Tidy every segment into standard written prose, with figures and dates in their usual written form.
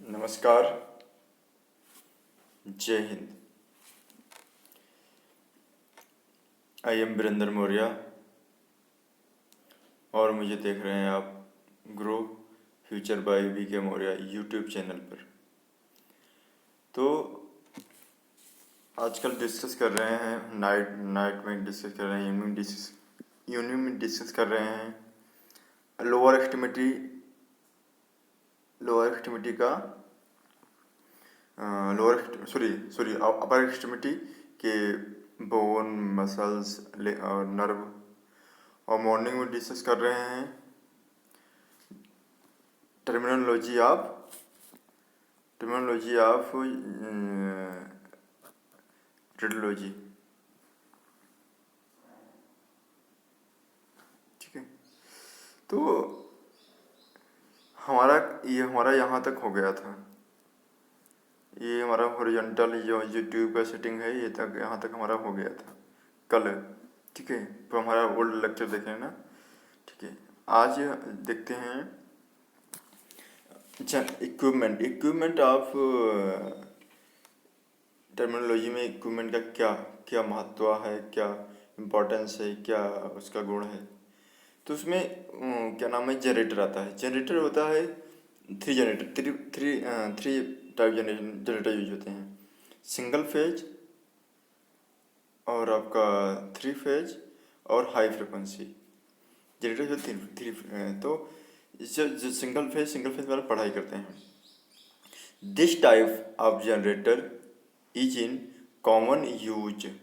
नमस्कार। जय Hind. I am Virendra Maurya और मुझे देख रहे हैं आप grow future by V K. Maurya YouTube channel पर। तो आजकल डिस्कस कर रहे हैं नाइट में डिस्कस कर रहे हैं, इवनिंग में डिस्कस कर रहे हैं लोअर एक्सट्रीमिटी का अपर एक्सट्रीमिटी के बोन, मसल्स और नर्व। और मॉर्निंग में डिस्कस कर रहे हैं टर्मिनोलॉजी ऑफ रेडियोलॉजी। ठीक है, तो हमारा यहाँ तक हो गया था। ये हमारा हॉरिजॉन्टल जो यूट्यूब का सेटिंग है, ये तक यहाँ तक हमारा हो गया था कल। ठीक है, तो हमारा ओल्ड लेक्चर देखें ना। ठीक है, आज देखते हैं इक्विपमेंट ऑफ टर्मिनोलॉजी में इक्विपमेंट का क्या क्या महत्व है, क्या इम्पोर्टेंस है, क्या उसका गुण है। तो उसमें क्या नाम है, जनरेटर आता है। जनरेटर होता है थ्री टाइप जनरेटर यूज होते हैं। सिंगल फेज और आपका 3 फेज और हाई फ्रिक्वेंसी जनरेटर जो थ्री। तो जो सिंगल फेज वाला पढ़ाई करते हैं। This type of generator is in common usages.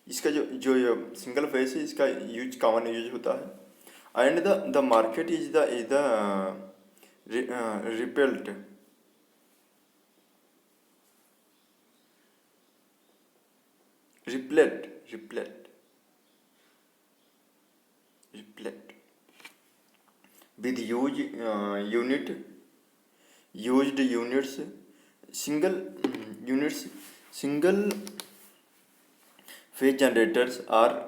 इसका जो सिंगल फेज है, इसका कॉमन यूज होता है। And the market is the replete with used units, single phase generators are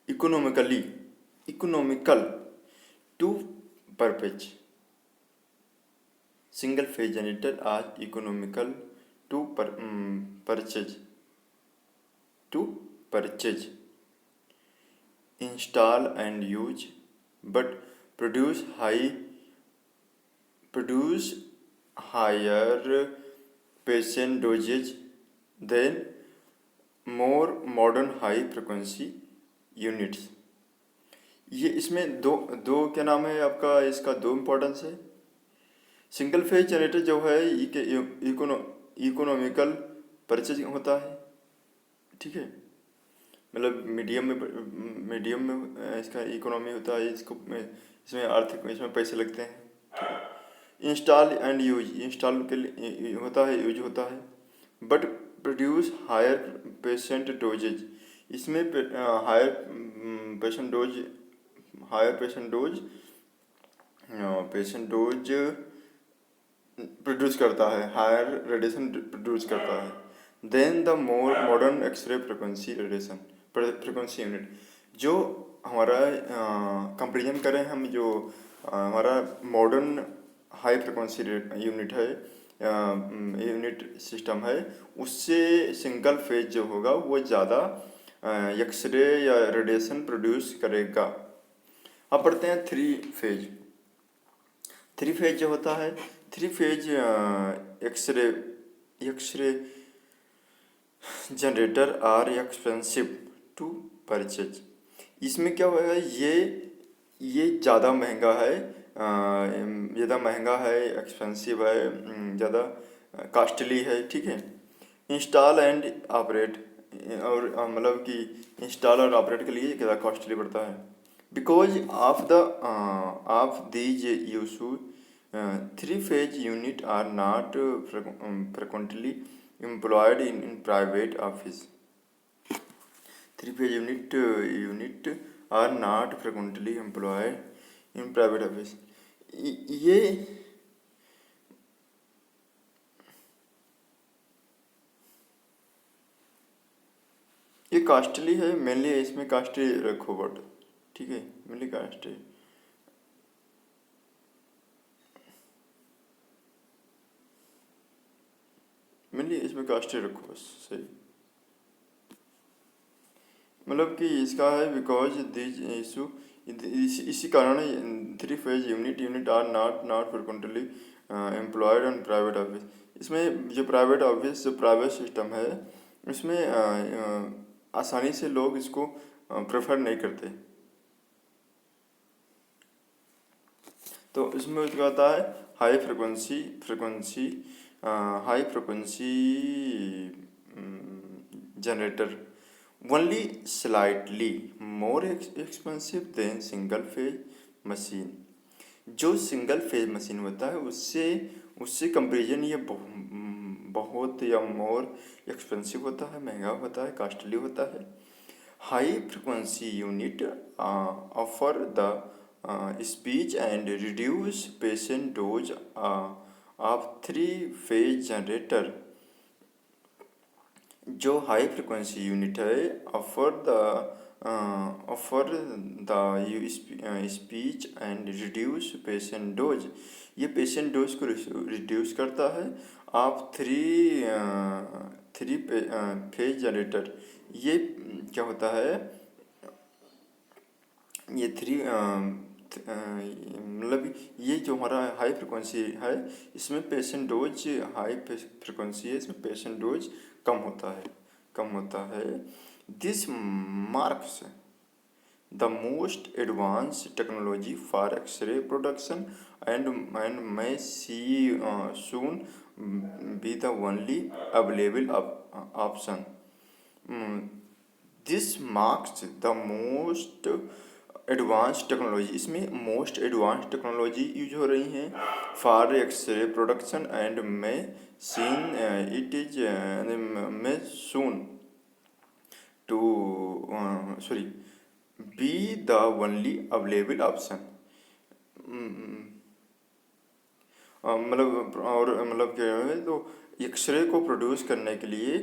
economical to purchase. Single phase generator are economical to purchase, install and use, but produce higher patient dosage than more modern high frequency units. ये इसमें दो क्या नाम है आपका, इसका दो importance है। सिंगल फेज जनरेटर जो है इकोनॉमिकल परचेज होता है। ठीक है, मतलब मीडियम में इसका इकोनॉमी होता है। इसमें आर्थिक, इसमें पैसे लगते हैं। इंस्टॉल एंड यूज, इंस्टॉल के लिए होता है, यूज होता है। But produce higher patient dosages, इसमें हायर पेशेंट डोज प्रोड्यूस करता है, हायर रेडिएशन प्रोड्यूस करता है then the more modern x ray frequency unit. जो हमारा कंपेरिजन करें हम, जो हमारा मॉडर्न हाई फ्रिक्वेंसी यूनिट है, यूनिट सिस्टम है, उससे सिंगल फेज जो होगा वो ज़्यादा एक्सरे या रेडिएशन प्रोड्यूस करेगा। अब पढ़ते हैं थ्री फेज जो होता है। Three phase x ray generator are expensive to purchase. इसमें क्या होगा, ये ज़्यादा महंगा है, एक्सपेंसिव है, ज़्यादा कॉस्टली है। ठीक है, इंस्टॉल एंड ऑपरेट, और मतलब कि इंस्टॉल और ऑपरेट के लिए ज़्यादा कॉस्टली पड़ता है। Because of these issue three phase unit are not frequently employed in private office. Three phase unit are not frequently employed in private office. ये कॉस्टली है, मेनली इसमें कॉस्टली रखो वर्ड। ठीक है, मेनली कॉस्टली। मेनली इसमें costly रखो बस, सही। मतलब कि इसका है बिकॉज दिस इशू, इसी कारण 3 phase unit are not frequently employed on private office. इसमें जो प्राइवेट ऑफिस, जो प्राइवेट सिस्टम है, इसमें आसानी से लोग इसको प्रेफर नहीं करते। तो इसमें क्या आता है, high frequency generator only slightly more expensive than single phase machine. जो सिंगल फेज मशीन होता है उससे उससे कंपेरिजन ये बहुत या मोर एक्सपेंसिव होता है, महंगा होता है, कॉस्टली होता है। High frequency unit offer the speech and reduce patient dose of 3 phase generator. जो हाई फ्रिक्वेंसी यूनिट है offer the speech and reduce patient dose, ये पेशेंट डोज को रिड्यूस करता है। आप थ्री फेज जनरेटर, ये क्या होता है, ये मतलब ये जो हमारा हाई फ्रिक्वेंसी है इसमें पेशेंट डोज, हाई फ्रिक्वेंसी है इसमें पेशेंट डोज कम होता है। This marks the most advance technology for x ray production and may soon be the only available option. This marks the most advance technology, इसमें most advance technology use हो रही हैं for x ray production and may soon to be the only available option। मतलब और मतलब क्या है, तो एक्सरे को प्रोड्यूस करने के लिए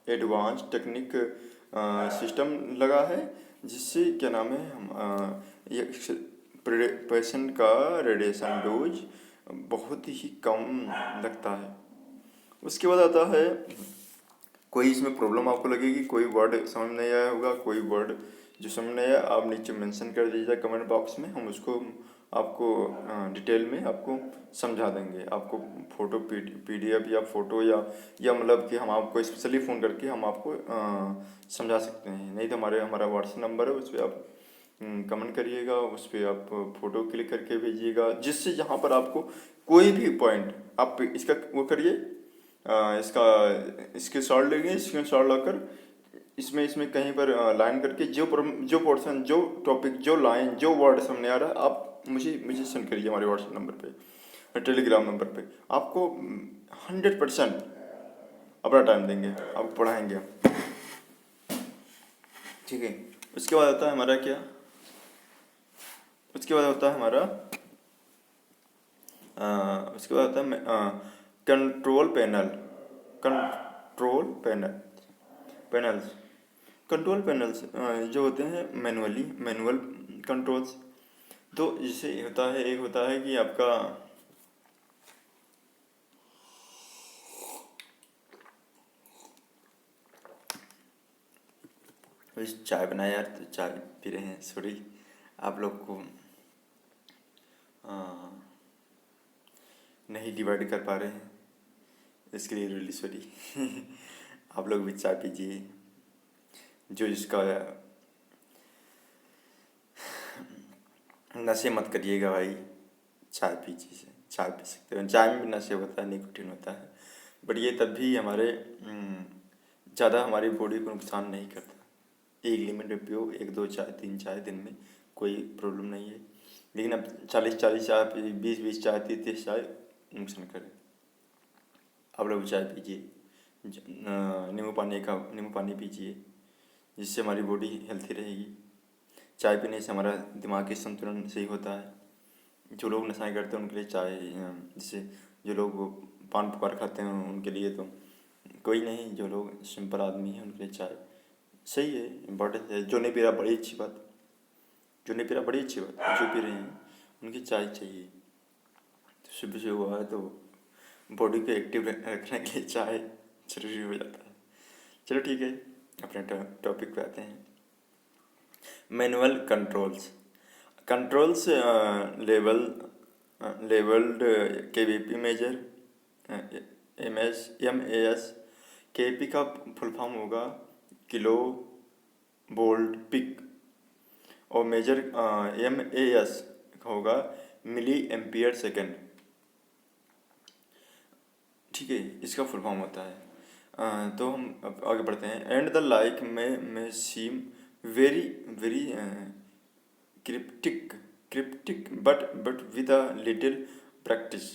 एडवांस टेक्निक सिस्टम लगा है, जिससे क्या नाम है हम पेशेंट का रेडिएशन डोज बहुत ही कम लगता है। उसके बाद आता है, कोई इसमें प्रॉब्लम आपको लगेगी, कोई वर्ड समझ नहीं आया होगा, कोई वर्ड जो समझ नहीं आया आप नीचे मेंशन कर दीजिए कमेंट बॉक्स में, हम उसको आपको डिटेल में आपको समझा देंगे। आपको फोटो PDF या फोटो या मतलब कि हम आपको स्पेशली फ़ोन करके हम आपको समझा सकते हैं। नहीं तो हमारा व्हाट्सएप नंबर है, उस पर आप कमेंट करिएगा, उस पर आप फ़ोटो क्लिक करके भेजिएगा, जिससे जहाँ पर आपको कोई भी पॉइंट आप इसका वो करिए, इसका स्क्रीनशॉट लेंगे, स्क्रीनशॉट लाकर इसमें कहीं पर लाइन करके जो पोर्शन, जो टॉपिक, जो लाइन, जो वर्ड सामने आ रहा है आप मुझे सेंड करिए हमारे व्हाट्सएप नंबर पे, टेलीग्राम नंबर पे। आपको 100% अपना टाइम देंगे, आपको पढ़ाएंगे हम, ठीक है। उसके बाद आता है हमारा क्या, उसके बाद होता है हमारा उसके बाद आता है कंट्रोल पैनल्स जो होते हैं मैनुअल कंट्रोल्स। तो जैसे होता है, एक होता है कि आपका चाय बनाया यार, तो चाय पी रहे हैं, सॉरी आप लोग को नहीं डिवाइड कर पा रहे हैं, इसके लिए रियली सॉरी। आप लोग भी चाय पीजिए, जो जिसका नशे मत करिएगा भाई, चाय पीजिए, चाय पी सकते हो, चाय में भी नशे होता है, निकोटीन होता है, बट ये तब भी ज़्यादा हमारी बॉडी को नुकसान नहीं करता। एक लिमिट में पियो, 1-2 चाय 3 चाय दिन में, कोई प्रॉब्लम नहीं है। लेकिन अब 40 चाय, 20 चाय, 30 चाय नुकसान करे। आप लोग चाय पीजिए, नींबू पानी पीजिए, जिससे हमारी बॉडी हेल्थी रहेगी। चाय पीने से हमारा दिमागी संतुलन सही होता है। जो लोग नशाएं करते हैं उनके लिए चाय, जैसे जो लोग पान पुकार खाते हैं उनके लिए तो कोई नहीं, जो लोग सिंपल आदमी हैं उनके लिए चाय सही है, इम्पोर्टेंट है। जो नहीं पी रहा बड़ी अच्छी बात, जो पी रहे हैं उनकी चाय चाहिए। सुबह से हुआ है तो बॉडी को एक्टिव रखने के लिए चाय जरूरी हो जाता है। चलो ठीक है, अपने टॉपिक पे आते हैं। Manual controls controls levelled KVP major, M A S. KVP का फुल फॉर्म होगा किलो वोल्ट पिक, और मेजर एम ए एस होगा मिली एम्पियर सेकेंड। ठीक है, इसका फुल फॉर्म होता है। तो हम अब आगे बढ़ते हैं। एंड द लाइक में seem very very cryptic but with a little practice.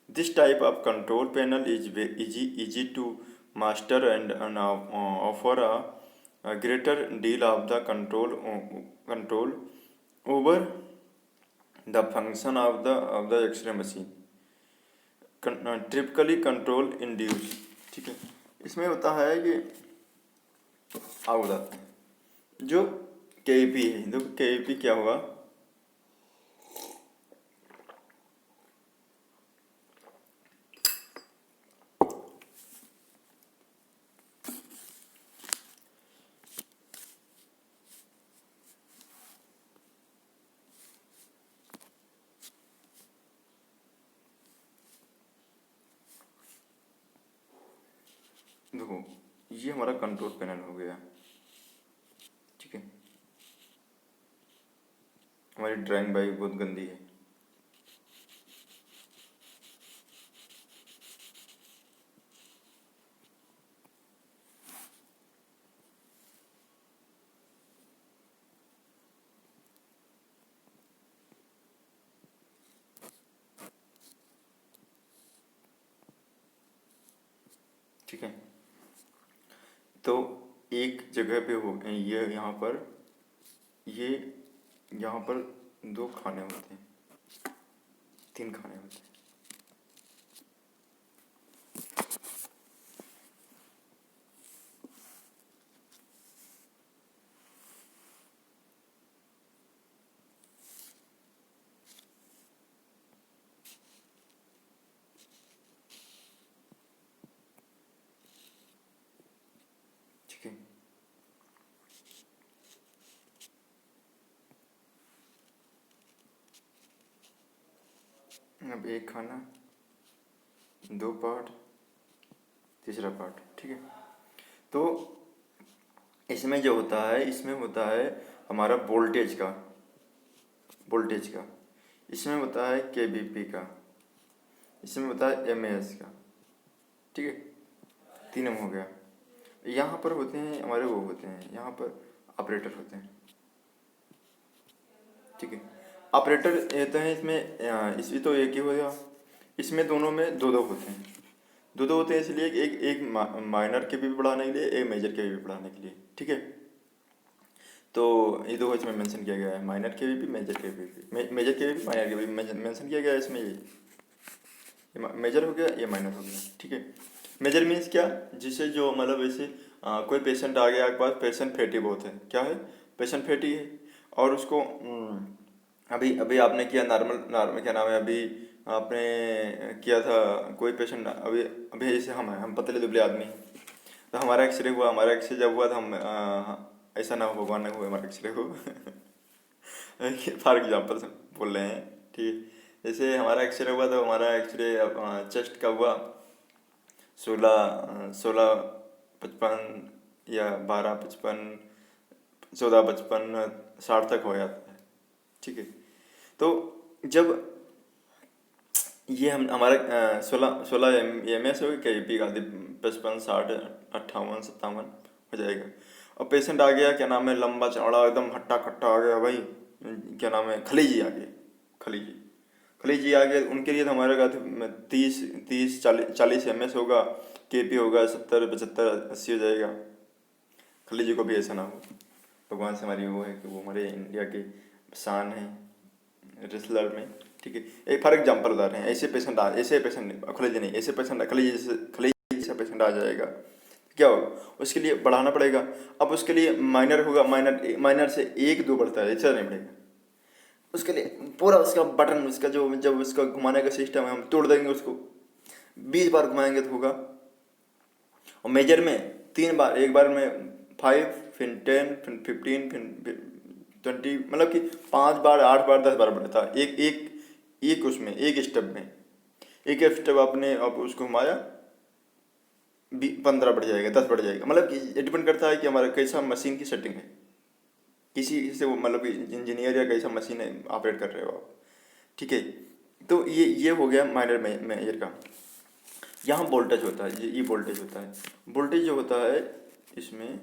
This type of control panel is easy to master and offer a greater deal of the control over the function of the X-ray machine. Typically control induce। ठीक है, इसमें होता है कि आप बताते हैं जो केईपी है। देखो केईपी क्या होगा, देखो ये हमारा कंट्रोल पैनल हो गया। ठीक है, हमारी ड्राइंग भाई बहुत गंदी है। ठीक है, तो एक जगह पे हो ये ये यहाँ पर 2 खाने होते हैं, 3 खाने होते हैं। ठीक है, अब एक खाना, 2 पार्ट, तीसरा पार्ट। ठीक है, तो इसमें जो होता है, इसमें होता है हमारा वोल्टेज का, इसमें होता है केबीपी का, इसमें होता है एमएएस का। ठीक है, 3 हो गया। यहाँ पर होते हैं हमारे वो होते हैं, यहाँ पर ऑपरेटर होते हैं। ठीक है, ऑपरेटर रहते हैं इसमें, इसमें तो एक ही हो गया, इसमें दोनों में 2 होते हैं। 2 होते हैं इसलिए एक माइनर के भी बढ़ाने के लिए, एक मेजर के भी बढ़ाने के लिए। ठीक है, तो ये 2 इसमें मेंशन किया गया है, माइनर के भी, मेजर के भी। मेजर के भी माइनर के भी मेंशन किया गया है इसमें। ये मेजर हो गया, ये माइनर हो गया। ठीक है, मेजर मीन्स क्या, जिसे जो मतलब ऐसे कोई पेशेंट आ गया आपके पास, पेशेंट फैटी बहुत है, क्या है, पेशेंट फैटी है, और उसको अभी अभी आपने किया नॉर्मल क्या नाम है, अभी आपने किया था कोई पेशेंट, अभी अभी जैसे हम पतले दुबले आदमी, तो हमारा एक्सरे हुआ, हमारा एक्सरे जब हुआ तो हम ऐसा ना हो, भगवान ना हुआ हमारा एक्सरे हो फॉर एग्जाम्पल बोल रहे हैं। ठीक है, जैसे हमारा एक्सरे हुआ तो हमारा एक्सरे चेस्ट का हुआ 16 16 55 या 12 55 14 55 60 तक हो जाता है। ठीक है, तो जब ये हम हमारा 16 एम एस हो गया, के पी का 55 60 58 57 हो जाएगा। और पेशेंट आ गया क्या नाम है, लंबा चौड़ा एकदम हट्टा कट्टा आ गया भाई, क्या नाम है, खलीजी आ गए, खलीजी आ गए, उनके लिए तो हमारे का 30 एम एस होगा, के पी होगा 70 75 80 हो जाएगा। खलीजी को भी ऐसा ना हो, भगवान से हमारी वो है कि वो हमारे इंडिया की शान है रेसलर में। ठीक है, एक फॉर एग्जाम्पल बता रहे हैं, ऐसे पेशेंट खलीजी नहीं, ऐसे पेशेंट खलीजी जैसा पेशेंट आ जाएगा, क्या होगा, उसके लिए बढ़ाना पड़ेगा। अब उसके लिए माइनर होगा, माइनर से 1 2 बढ़ता है, ऐसा नहीं बढ़ेगा। उसके लिए पूरा उसका बटन, उसका जो जब उसका घुमाने का सिस्टम है हम तोड़ देंगे उसको, 20 बार घुमाएंगे तो होगा। और मेजर में 3 बार, एक बार में 5, फिर 10, फिर 15, फिर 20, मतलब कि 5 बार, 8 बार, 10 बार बढ़ता है एक एक एक उसमें, एक स्टेप में। एक स्टेप आपने अब उसको घुमाया, 15 बढ़ जाएगा, 10 बढ़ जाएगा, मतलब कि ये डिपेंड करता है कि हमारा कैसा मशीन की सेटिंग है, किसी से वो मतलब कि इंजीनियर या कैसा मशीन ऑपरेट कर रहे हो आप। ठीक है, तो ये हो गया माइनर मेजर का। यहाँ वोल्टेज होता है, ये वोल्टेज होता है। वोल्टेज जो होता है इसमें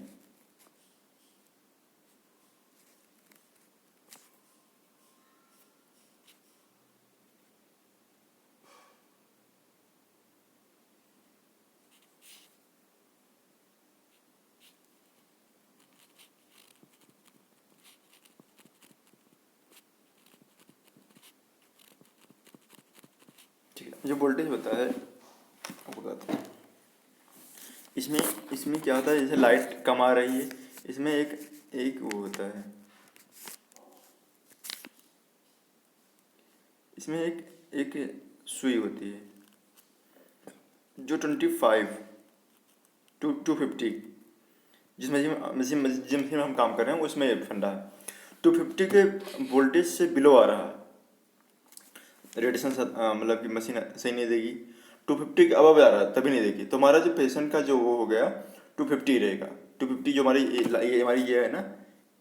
ठीक है, जो वोल्टेज होता है आपको बताते हैं। इसमें इसमें क्या होता है, जैसे लाइट कम आ रही है, इसमें एक एक वो होता है, इसमें एक एक सुई होती है जो 25 टू 250, जिस मशीन में हम काम कर रहे हैं उसमें फंडा है। 250 के वोल्टेज से बिलो आ रहा है, रेडिएशन मतलब कि मशीन सही नहीं देगी। 250 के अबव आ रहा है तभी नहीं देगी, तो हमारा जो पेशेंट का जो वो हो गया 250 रहेगा। 250 जो हमारी ये हमारी ये है ना,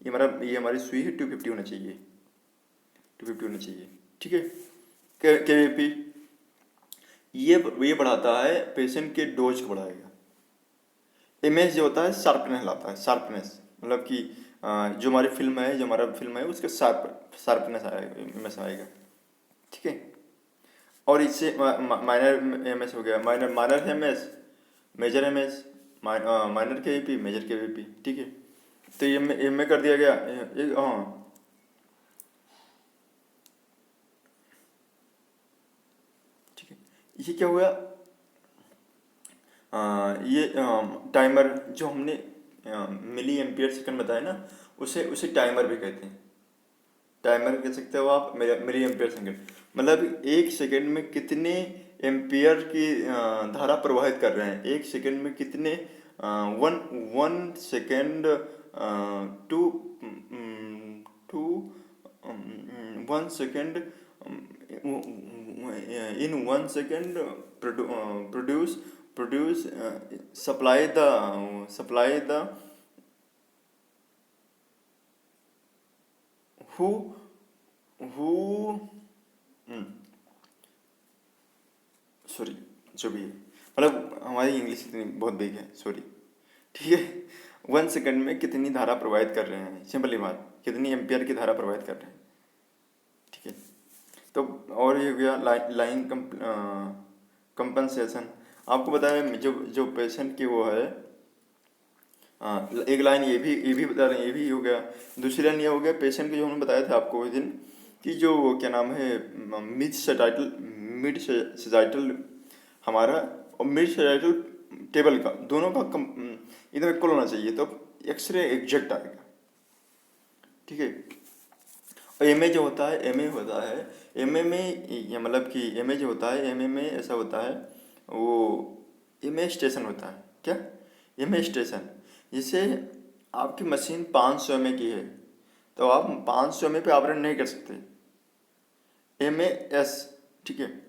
ये हमारी सुई है, 250 होना चाहिए, 250 होना चाहिए। ठीक है, के पी ये बढ़ाता है पेशेंट के डोज को बढ़ाएगा। इमेज जो होता है शार्पनेस लाता है, शार्पनेस मतलब कि जो हमारी फिल्म है, जो हमारा फिल्म है उसके शार्पनेस आएगा, इमेज आएगा। ठीक है, और इससे माइनर एमएस हो गया, minor minor MS, major MS, minor K VP, major K VP. ठीक है, तो ये में कर दिया गया हाँ। ठीक है, ये क्या हुआ, ये टाइमर जो हमने मिली एम्पियर सेकंड बताया ना, उसे उसे टाइमर भी कहते हैं। टाइमर कह सकते हो आप, मिली एम्पियर सेकंड, मतलब एक सेकंड में कितने एम्पियर की धारा प्रवाहित कर रहे हैं, एक सेकंड में कितने, one one second two two 1 second, in 1 second produce produce supply the who who sorry, जो भी है, मतलब हमारी इंग्लिश इतनी बहुत बिग है, सॉरी। ठीक है, 1 सेकंड में कितनी धारा प्रवाहित कर रहे हैं, सिंपली बात, कितनी एम्पियर की धारा प्रवाहित कर रहे हैं। ठीक है, तो और ये हो गया लाइन कंपनसेशन। आपको बताया जो जो पेशेंट की वो है, एक लाइन ये भी बता रहे हैं, ये भी हो गया। दूसरी लाइन ये हो गया पेशेंट की, जो हमने बताया था आपको उस दिन, कि जो क्या नाम है, मिड सेजाइटल हमारा, और मिड सेजाइटल टेबल का, दोनों का एकदम इक्वल होना चाहिए, तो एक्सरे एग्जैक्ट आएगा। ठीक है, और एम ए जो होता है, एम ए होता है, एम ए में मतलब कि एम ए जो होता है, एम ए में ऐसा होता है, वो एम ए स्टेशन होता है। क्या, एम ए स्टेशन, जिसे आपकी मशीन 500 एम ए की है, तो आप 500 एम ए पे ऑपरेट नहीं कर सकते, एम ए एस। ठीक है,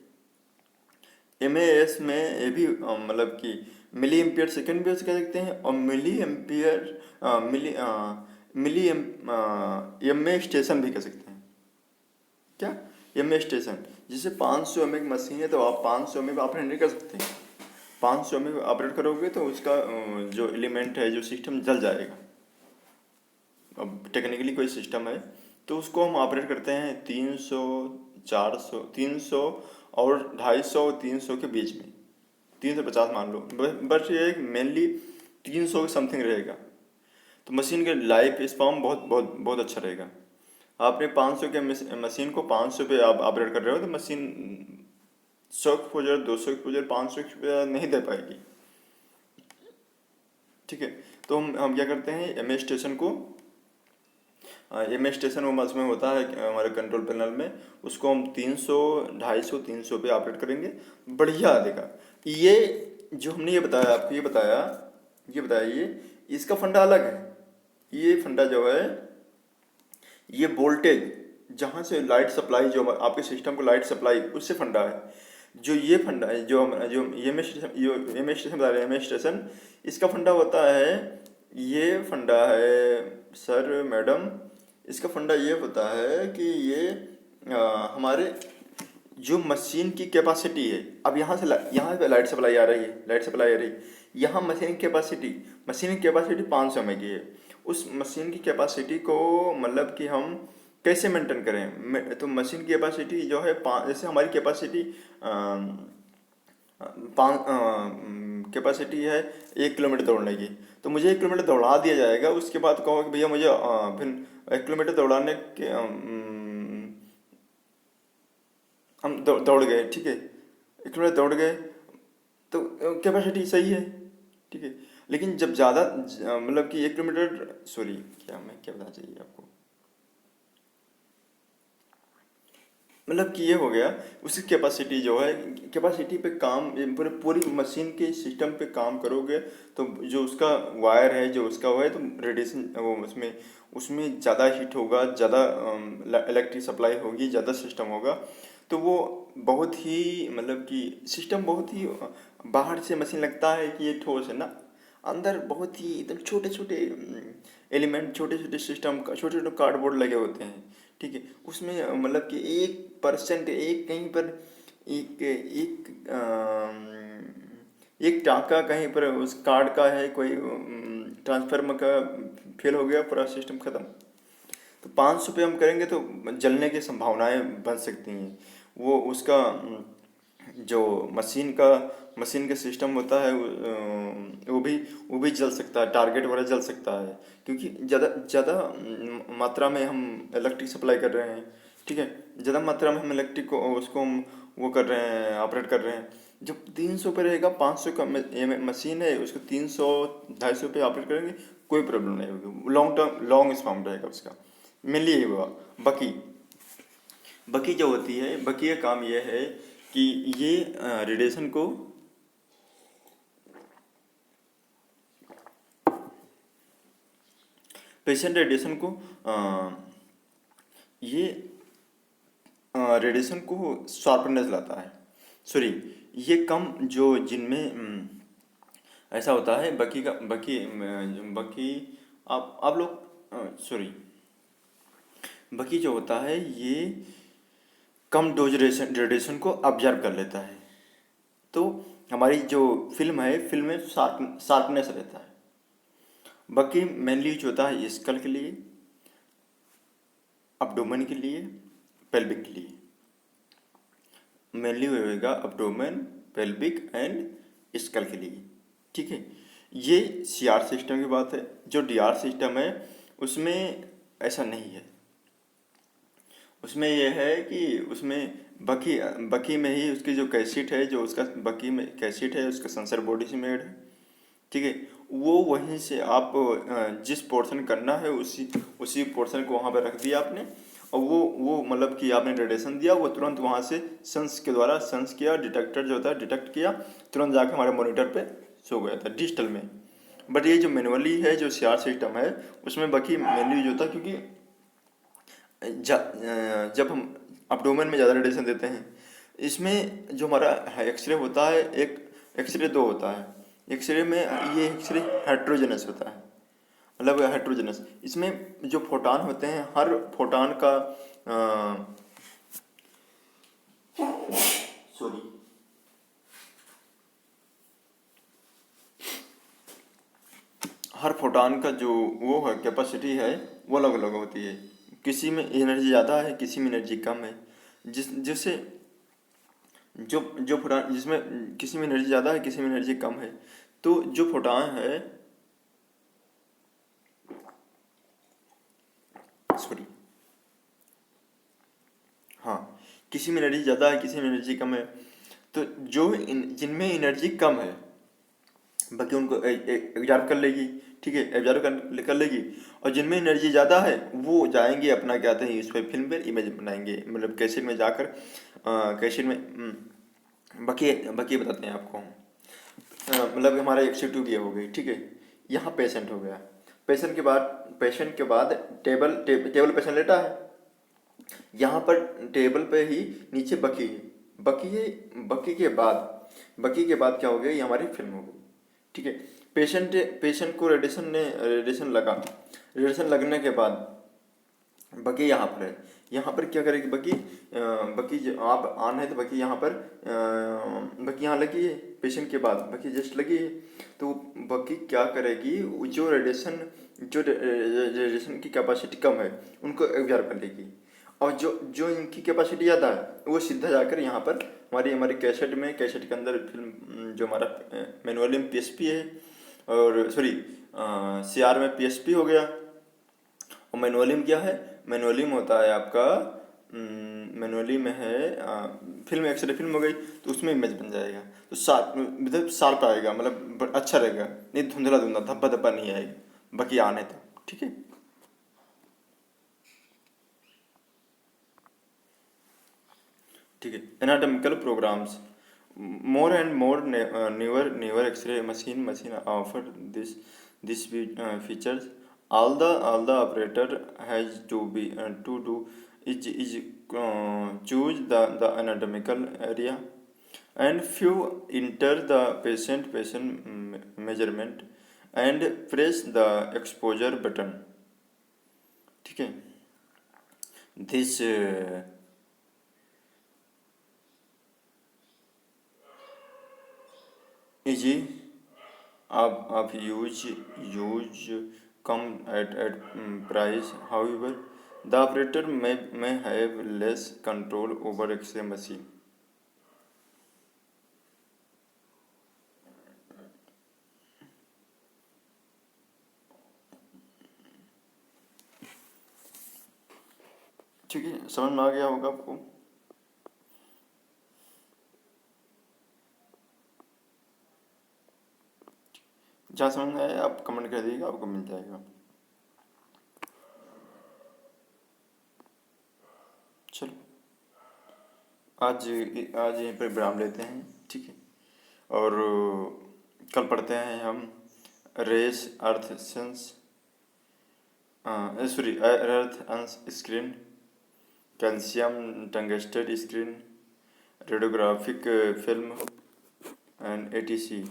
एम ए एस में ये भी मतलब कि मिली एम्पियर सेकेंड भी कह सकते हैं, और milli ampere milli M A station भी कह सकते हैं। क्या, एम ए स्टेशन, जिसे 500 एम ए की मशीन है, तो आप 500 एम ए पे ऑपरेट नहीं कर सकते। 500 एम ए पे ऑपरेट करोगे तो उसका जो एलिमेंट है, जो सिस्टम जल जाएगा। अब टेक्निकली कोई सिस्टम है तो उसको हम ऑपरेट करते हैं 300, 400, 300 और 250, 300 के बीच में, 350 मान लो, बस ये मेनली 300 के समथिंग रहेगा, तो मशीन का लाइफ स्पैन बहुत बहुत बहुत अच्छा रहेगा। आपने 500 के मशीन को 500 पे आप ऑपरेट कर रहे हो, तो मशीन 100 एक्सपोजर, 200 एक्सपोजर, 500 एक्सपोजर नहीं दे पाएगी। ठीक है, तो हम क्या करते हैं, एम ए स्टेशन को एम स्टेशन वो उसमें होता है हमारे कंट्रोल पैनल में, उसको हम 300 250 300 पे ऑपरेट करेंगे, बढ़िया देगा। ये जो हमने ये बताया आपको, ये बताया ये इसका फंडा अलग है। ये फंडा जो है, ये वोल्टेज जहाँ से लाइट सप्लाई, जो आपके सिस्टम को लाइट सप्लाई, उससे फंडा है। जो ये फंडा है, जो एम स्टेशन बता रहे हैं, एम स्टेशन, इसका फंडा होता है, ये फंडा है सर मैडम, इसका फंडा ये होता है कि ये हमारे जो मशीन की कैपेसिटी है, अब यहाँ पे लाइट सप्लाई आ रही है, यहाँ मशीन की कैपेसिटी 500 में की है। उस मशीन की कैपेसिटी को मतलब कि हम कैसे मेंटेन करें, तो मशीन की कैपेसिटी जो है जैसे हमारी कैपेसिटी कैपेसिटी है 1 किलोमीटर दौड़ने की, तो मुझे 1 किलोमीटर दौड़ा दिया जाएगा। उसके बाद कहो कि भैया मुझे फिर 1 किलोमीटर दौड़ाने के हम दौड़ गए, ठीक है, 1 किलोमीटर दौड़ गए तो कैपेसिटी सही है, ठीक है। लेकिन जब ज़्यादा मतलब कि 1 किलोमीटर, सॉरी क्या बताना चाहिए आपको, मतलब कि ये हो गया उसकी कैपेसिटी जो है, कैपेसिटी पे काम पूरी मशीन के सिस्टम पे काम करोगे तो जो उसका वायर है, जो उसका वो है, तो रेडिएशन वो उसमें ज़्यादा हीट होगा, ज़्यादा इलेक्ट्रिक सप्लाई होगी, ज़्यादा सिस्टम होगा, तो वो बहुत ही मतलब कि सिस्टम बहुत ही बाहर से मशीन लगता है कि ये ठोस है ना, अंदर बहुत ही एकदम छोटे छोटे एलिमेंट, छोटे छोटे सिस्टम, छोटे छोटे कार्डबोर्ड लगे होते हैं, ठीक है। उसमें मतलब कि 1%, एक कहीं पर एक एक एक टाँका कहीं पर उस कार्ड का है, कोई ट्रांसफार्मर का फेल हो गया, पूरा सिस्टम ख़त्म। तो 500 पे हम करेंगे तो जलने की संभावनाएं बन सकती हैं। वो उसका जो मशीन का सिस्टम होता है, वो भी जल सकता है, टारगेट वगैरह जल सकता है, क्योंकि ज़्यादा ज़्यादा मात्रा में हम इलेक्ट्रिक सप्लाई कर रहे हैं, ठीक है। ज़्यादा मात्रा में हम इलेक्ट्रिक को उसको हम वो कर रहे हैं, ऑपरेट कर रहे हैं। जब 300 पे रहेगा, 500 का मशीन है, उसको 300 250 पे ऑपरेट करेंगे, कोई प्रॉब्लम नहीं होगी, लॉन्ग स्पान रहेगा उसका। मेनली ये हुआ। बाकी बाकी जो होती है, बाकी का काम ये है कि ये रेडिएशन को पेशेंट रेडिएशन को ये रेडिएशन को शार्पनेस लाता है, सॉरी, ये कम जो जिनमें ऐसा होता है, बाकी आप लोग सॉरी, बाकी जो होता है ये कम डोज रेडिएशन को ऑब्जर्व कर लेता है, तो हमारी जो फिल्म में शार्पनेस रहता है। बाकी मेनली यूज होता है स्कल के लिए, अब्डोमेन के लिए, पेल्विक के लिए। मेनली होएगा अब्डोमेन, पेल्विक एंड स्कल के लिए, ठीक है। ये सीआर सिस्टम की बात है। जो डीआर सिस्टम है उसमें ऐसा नहीं है। उसमें यह है कि उसमें बकी में ही उसकी जो कैसेट है, जो उसका बकी में कैसेट है, उसका सेंसर बॉडी से मेड है, ठीक है। वो वहीं से आप जिस पोर्शन करना है उसी पोर्शन को वहाँ पर रख दिया आपने, और वो मतलब कि आपने रेडिएशन दिया, वो तुरंत वहाँ से सेंस के द्वारा सेंस किया, डिटेक्टर जो होता है डिटेक्ट किया, तुरंत जाके हमारे मॉनिटर पे शो गया था डिजिटल में। बट ये जो मैनुअली है, जो सीआर सिस्टम है, उसमें बाकी मैन्युअली यूज होता है, क्योंकि जब हम अब्डोमेन में ज़्यादा रेडिएशन देते हैं, इसमें जो हमारा एक्सरे होता है, एक एक्सरे दो होता है। एक्सरे में ये एक्सरे हेट्रोजेनस होता है, मतलब हेट्रोजेनस। इसमें जो फोटान होते हैं, हर फोटान का सॉरी हर फोटान का जो वो है कैपेसिटी है, वो अलग अलग होती है। किसी में एनर्जी ज़्यादा है, किसी में एनर्जी कम है, जिससे जो जो फोटान जिसमें किसी में एनर्जी ज़्यादा है, किसी में एनर्जी कम है, तो जो फोटान है, सॉरी, हाँ, किसी में एनर्जी ज़्यादा है, किसी में एनर्जी कम है, तो जिनमें एनर्जी कम है, बाकी उनको एग्जॉर्ब कर लेगी, ठीक है, एब्जॉर्व कर लेगी। और जिनमें एनर्जी ज़्यादा है वो जाएंगे अपना क्या कहते हैं इस पर फिल्म पर इमेज बनाएंगे, मतलब कैसेट में जाकर कैसेट में बाकी बाकी बताते हैं आपको। मतलब हमारा एक सीट ये हो गई, ठीक है। यहाँ पेशेंट हो गया। पेशेंट के बाद टेबल पेशेंट लेटा है। यहाँ पर टेबल पे ही नीचे बकी है। बकी है। बकी के बाद क्या हो गया, ये हमारी फिल्म हो गई, ठीक है। पेशेंट को रेडिएशन लगने के बाद बकी यहाँ पर है। यहाँ पर क्या करेगी बकी, बकी जो आप ऑन है तो बकी यहाँ पर बकी यहाँ लगी है। पेशेंट के बाद बकी जस्ट लगी है। तो बकी क्या करेगी, जो रेडिएशन की कैपेसिटी कम है उनको एब्जॉर्ब कर लेगी। और जो जो इनकी कैपेसिटी ज़्यादा है वो सीधा जाकर यहाँ पर हमारी कैसेट के अंदर फिल्म जो हमारा मैनुअली में पीएसपी है, और सॉरी सीआर में पीएसपी हो गया। और मैनुअली में क्या है, मैनुअली में होता है आपका मैनुअली में है फिल्म, एक्सरे फिल्म हो गई तो उसमें इमेज बन जाएगा। तो मतलब शार्प आएगा, मतलब अच्छा रहेगा, नहीं धुंधला धुंधला धब्बा धब्बा नहीं आएगा बाकी आने तो, ठीक है। ठीक है, anatomical programs, more and more newer X-ray machine offer this features. All the operator has to be to do is choose the anatomical area, and few enter the patient measurement and press the exposure button, ठीक है। this easy of use come at price. However, the operator may have less control over X-ray machine. ठीक है, समझ में आ गया होगा आपको। जहाँ समझ में आया आप कमेंट कर दीजिएगा, आपको मिल जाएगा। चलो आज यहीं पर विराम लेते हैं, ठीक है। और कल पढ़ते हैं हम rare earth sense sorry earth screen, calcium tungstate screen, radiographic film and etc.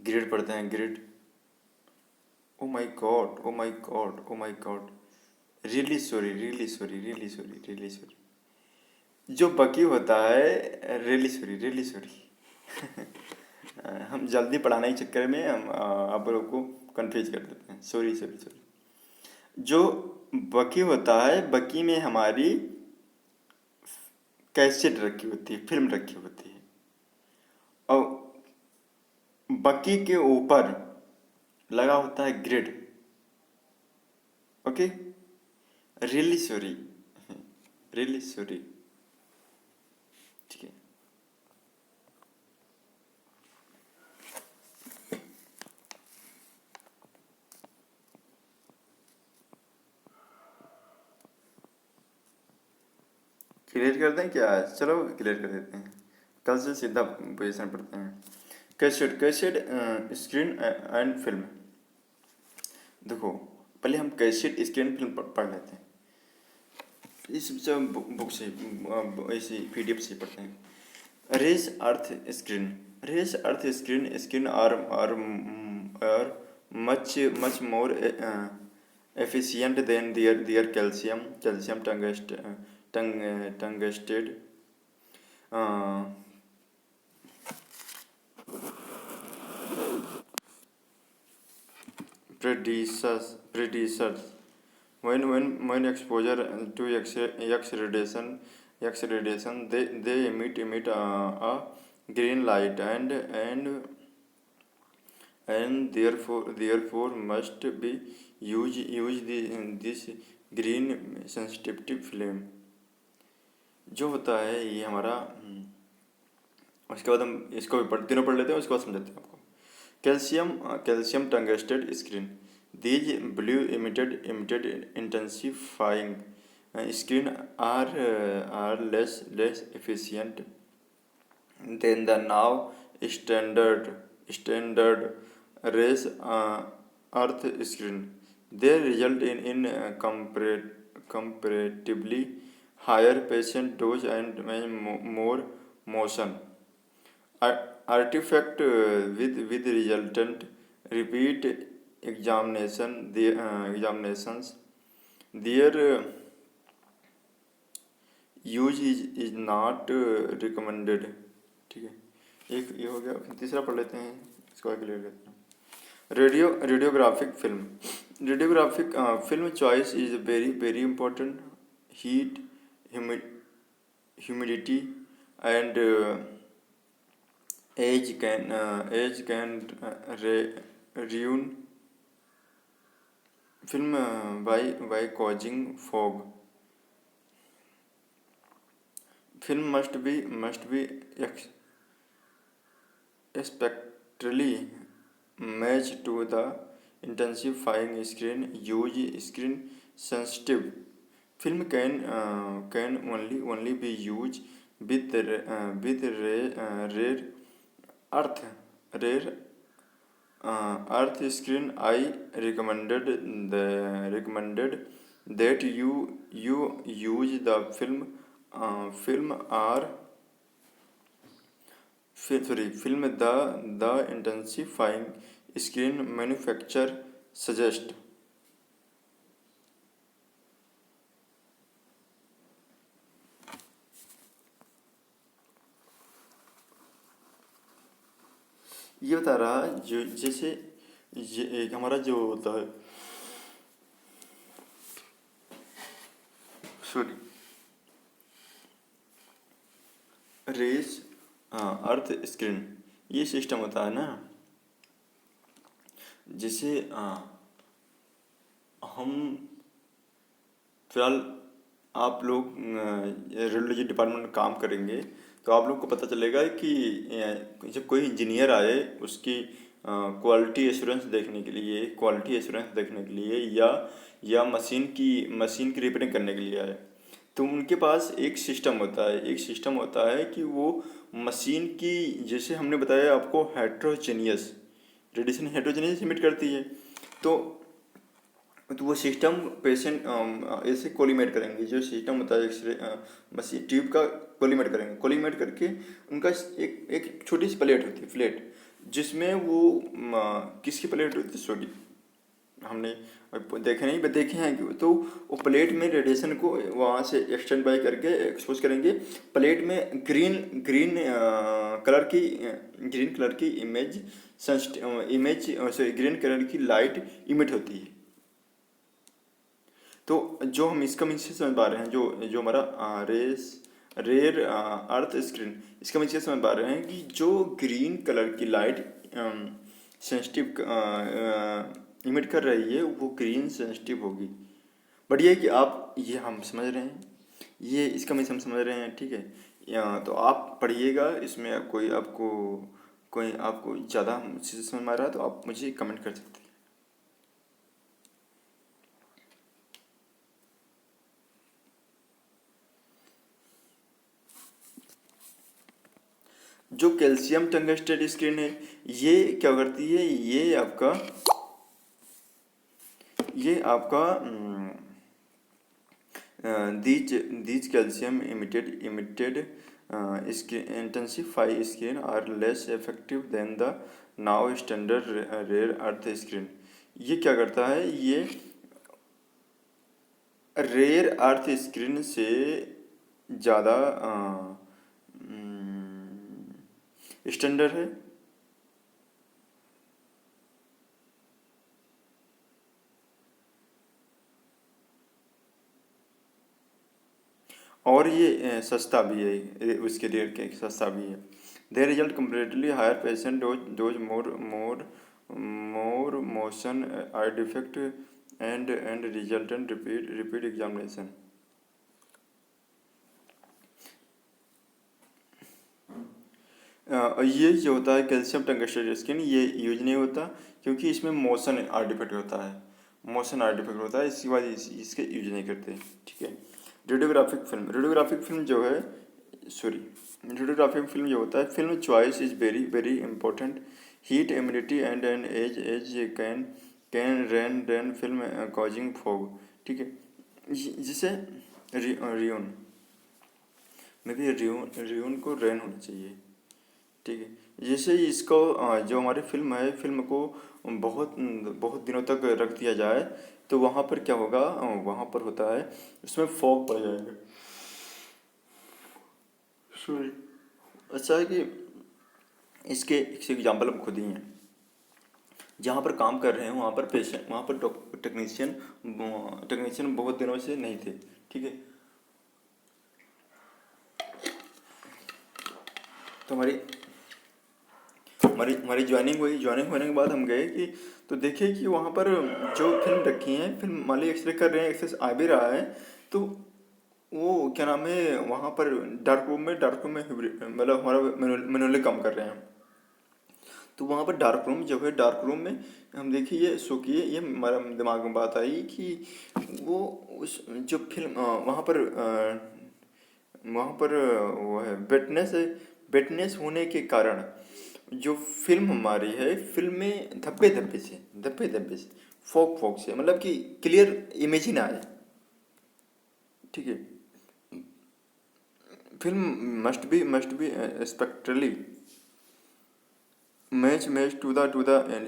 Grid पढ़ते हैं, grid. Oh my god, oh my god, oh my god, really sorry, really sorry, really sorry, really sorry. जो बकी होता है, really sorry, really sorry. हम जल्दी पढ़ाने के चक्कर में हम आप लोग को कंफ्यूज कर देते हैं, सॉरी सॉरी सॉरी। जो बकी होता है, बकी में हमारी कैसेट रखी होती है, फिल्म रखी होती है, और बकी के ऊपर लगा होता है grid. Okay, really sorry, really sorry, ठीक है। क्लियर कर दें क्या? चलो क्लियर कर देते हैं, कल से सीधा पोजीशन पढ़ते हैं। Cassette screen and film. देखो पहले हम कैसेट स्क्रीन फिल्म पढ़ लेते हैं, इस बुक से ऐसी पीडीएफ से पढ़ते हैं। Rare earth screen are much more efficient than their calcium tungsten predecessors. When exposure to X radiation, they emit a green light, and therefore must be use this green sensitivity film। जो होता है ये हमारा, उसके बाद हम इसको भी तीनों पढ़ लेते हैं, उसके बाद समझाते हैं आपको। calcium tungsten screen. These blue emitted intensifying screen are less efficient than the now standard rays earth screen. They result in comparatively higher patient dose and more motion artifact with resultant repeat examinations. Their use is not recommended. ठीक है, एक ये हो गया। तीसरा पढ़ लेते हैं, इसको आगे क्लियर करते हैं। Radiographic film. Radiographic film choice is very very important. Heat, humidity and age can ruin film by causing fog. Film must be spectrally matched to the intensifying screen. Use screen sensitive film can only be used with rare earth screen. I recommended that you use the film the intensifying screen manufacturer suggest. ये बता रहा जो जैसे एक हमारा जो होता है सॉरी रेस अर्थ स्क्रीन, ये सिस्टम होता है ना। जैसे हम फिलहाल आप लोग रेडियोलॉजी डिपार्टमेंट में काम करेंगे तो आप लोग को पता चलेगा कि जब कोई इंजीनियर आए उसकी क्वालिटी एश्योरेंस देखने के लिए या मशीन की रिपेयरिंग करने के लिए आए, तो उनके पास एक सिस्टम होता है कि वो मशीन की, जैसे हमने बताया आपको, रेडिएशन हेट्रोजेनियस इमिट करती है। तो वो सिस्टम पेशेंट ऐसे कोलिमेट करेंगे। जो सिस्टम होता है एक्सरे मशीन ट्यूब का कोलिमेट करके उनका एक छोटी सी प्लेट होती है, फ्लेट, जिसमें वो किसकी प्लेट होती है, सॉरी हमने देखे हैं कि तो वो प्लेट में रेडिएशन को वहाँ से एक्सटेंड बाय करके एक्सपोज करेंगे। प्लेट में ग्रीन कलर की ग्रीन कलर की लाइट इमिट होती है। तो जो हम इसका मीन्स से समझ पा रहे हैं, जो हमारा रेयर अर्थ स्क्रीन, इसका मीन्स से समझ पा रहे हैं कि जो ग्रीन कलर की लाइट सेंसिटिव इमिट कर रही है वो ग्रीन सेंसिटिव होगी। बट ये कि आप ये हम समझ रहे हैं, ये इसका मीन्स हम समझ रहे हैं, ठीक है। तो आप पढ़िएगा, इसमें कोई आपको ज़्यादा मुझसे समझ में आ रहा है तो आप मुझे कमेंट कर सकते हैं। जो कैल्शियम टंगस्टेड स्क्रीन है, ये क्या करती है, ये आपका these calcium emitted intensify screen are less effective than the now standard rare earth screen. ये क्या करता है, ये रेयर अर्थ स्क्रीन से ज़्यादा स्टैंडर्ड है। और ये सस्ता भी है, उसके रेट के सस्ता भी है। They result comparatively higher patient dose more motion I defect and resultant repeat examination. ये जो होता है कैल्शियम टंगस्टेट स्किन, ये यूज नहीं होता क्योंकि इसमें मोशन आर्टिफैक्ट होता है, मोशन आर्टिफैक्ट होता है, इसकी वजह इसके यूज नहीं करते। ठीक है। रेडियोग्राफिक फिल्म जो है, सॉरी, रेडियोग्राफिक फिल्म जो होता है, film choice is very very important. Heat immunity and an age can can ruin film causing fog. ठीक है। जिसे रियोन में भी रियोन को रेन होना चाहिए। ठीक है। जैसे इसको जो हमारी फिल्म है, फिल्म को बहुत बहुत दिनों तक रख दिया जाए तो वहाँ पर क्या होगा, वहाँ पर होता है उसमें फॉग पड़ जाएगा। सॉरी। अच्छा है कि इसके एग्जाम्पल हम खुद ही हैं। जहाँ पर काम कर रहे हैं वहाँ पर पेशेंट, वहाँ पर टेक्नीशियन बहुत दिनों से नहीं थे। ठीक है। तो हमारी ज्वाइनिंग होने के बाद हम गए कि तो देखे कि वहाँ पर जो फिल्म रखी है, फिल्म मालिक एक्सरे कर रहे हैं, एक्सेस आ भी रहा है, तो वो क्या नाम है, वहाँ पर डार्क रूम में मतलब हमारा मैनुअली काम कर रहे हैं। तो वहाँ पर डार्क रूम जो है, डार्क रूम में हम देखिए, ये सो किए, ये हमारे दिमाग में बात आई कि वो उस जो फिल्म वहाँ पर वो है वेटनेस होने के कारण जो फिल्म हमारी है, फिल्म में धब्बे धब्बे से फोक से, मतलब कि क्लियर इमेज ही ना आए। ठीक है। Film must be spectrally match to the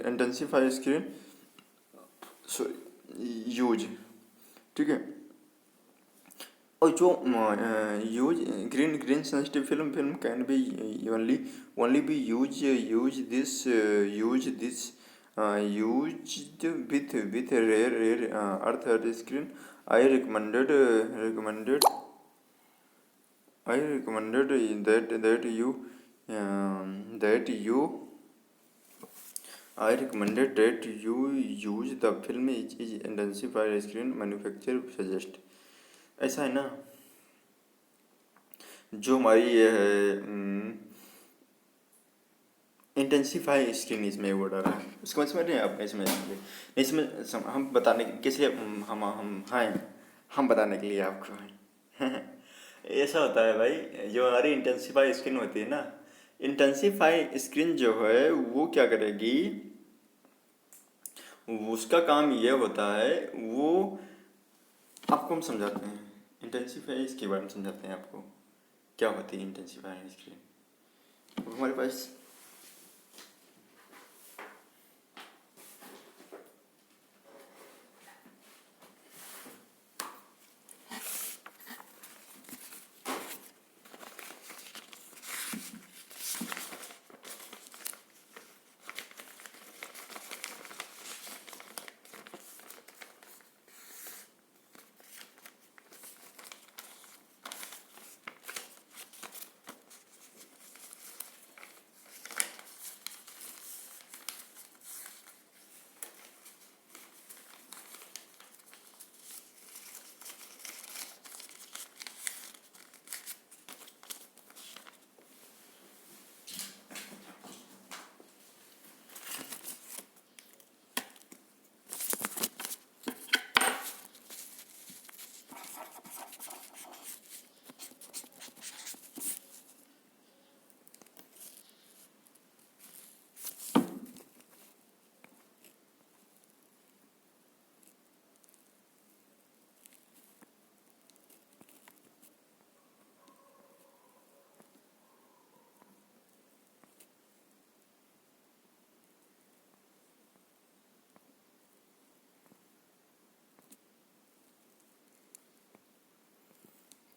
intensify screen use. ठीक है। और जो use green green sensitive film can be only be use this used with rare earth screen. I recommended that you I recommended that you use the film is intensified screen manufacturer suggest। ऐसा है ना, जो हमारी ये है intensify screen, इसमें वो डाला है, उसको समझ रहे हैं आप? इसमें हम बताने किस लिए, हम बताने के लिए आपको हैं। ऐसा होता है भाई, जो हमारी इंटेंसिफाई स्क्रीन होती है ना, इंटेंसिफाई स्क्रीन जो है वो क्या करेगी, उसका काम ये होता है, वो आपको हम समझाते हैं, इंटेंसिफाई इसके बारे में समझाते हैं आपको क्या होती है इंटेंसिफाई स्क्रीन। हमारे पास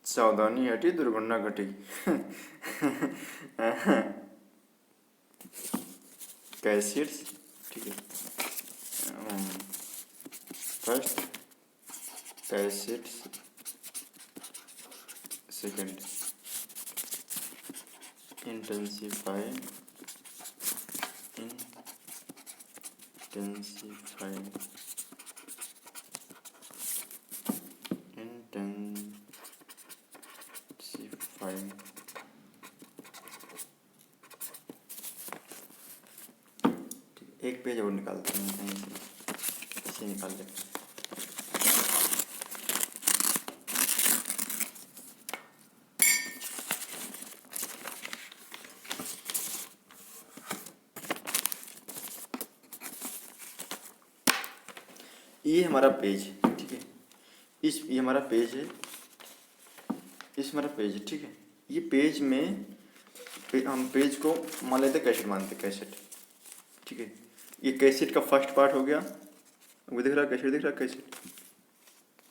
सावधानी हटी दुर्घटना घटी। कैसेट्स। ठीक है। First cassettes, second intensify intensify intensify ये वो निकालते हैं कहीं से, इसे निकाल लेते हैं। ये हमारा पेज है, ठीक है, ये हमारा पेज है, इस हमारा पेज है, ठीक है। ये पेज में हम पेज को मान लेते कैसेट मानते, कैसेट, ठीक है। ये कैसेट का फर्स्ट पार्ट हो गया, वो दिख रहा है कैसेट, दिख रहा है कैसेट,